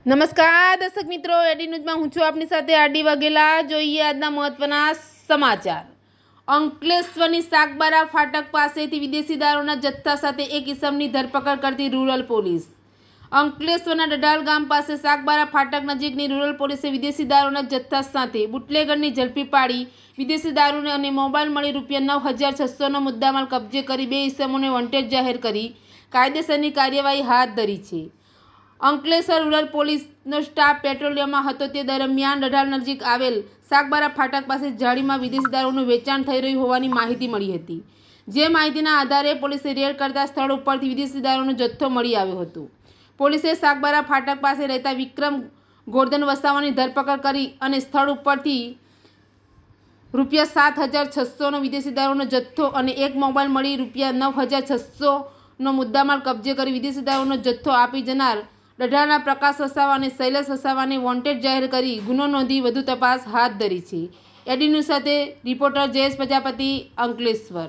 નમસ્કાર દર્શક મિત્રો, એડી ન્યૂઝમાં હું છું આપની સાથે આરડી વાઘેલા। જોઈએ આજના મહત્વના સમાચાર। અંકલેશ્વરની સાગબારા ફાટક પાસેથી વિદેશી દારૂના જથ્થા સાથે એક ઇસમની ધરપકડ કરતી રૂરલ પોલીસ। અંકલેશ્વરના ડઢાલ ગામ પાસે સાગબારા ફાટક નજીકની રૂરલ પોલીસે વિદેશી દારૂના જથ્થા સાથે બુટલેગરની ઝડપી પાડી વિદેશી દારૂ અને મોબાઈલ મળી ₹9,600નો મુદ્દામાલ કબજે કરી બે ઇસમોને વોન્ટેડ જાહેર કરી કાયદેસરની કાર્યવાહી હાથ ધરી છે। અંકલેશ્વર રૂરલ પોલીસનો સ્ટાફ પેટ્રોલિંગમાં હતો તે દરમિયાન ડઢાલ નજીક આવેલ સાગબારા ફાટક પાસે જાળીમાં વિદેશી દારૂનું વેચાણ થઈ રહ્યું હોવાની માહિતી મળી હતી। જે માહિતીના આધારે પોલીસે રેડ કરતા સ્થળ ઉપરથી વિદેશી દારૂનો જથ્થો મળી આવ્યો હતો। પોલીસે સાગબારા ફાટક પાસે રહેતા વિક્રમ ગોરધન વસાવાની ધરપકડ કરી અને સ્થળ ઉપરથી ₹7,600નો વિદેશી દારૂનો જથ્થો અને એક મોબાઈલ મળી ₹9,600નો મુદ્દામાલ કબજે કરી વિદેશી દારૂનો જથ્થો આપી જનાર ડઢાલના પ્રકાશ વસાવા અને શૈલેષ વસાવાને વોન્ટેડ જાહેર કરી ગુનો નોંધી વધુ તપાસ હાથ ધરી છે। એડી ન્યૂઝ સાથે રિપોર્ટર જયેશ પ્રજાપતિ, અંકલેશ્વર।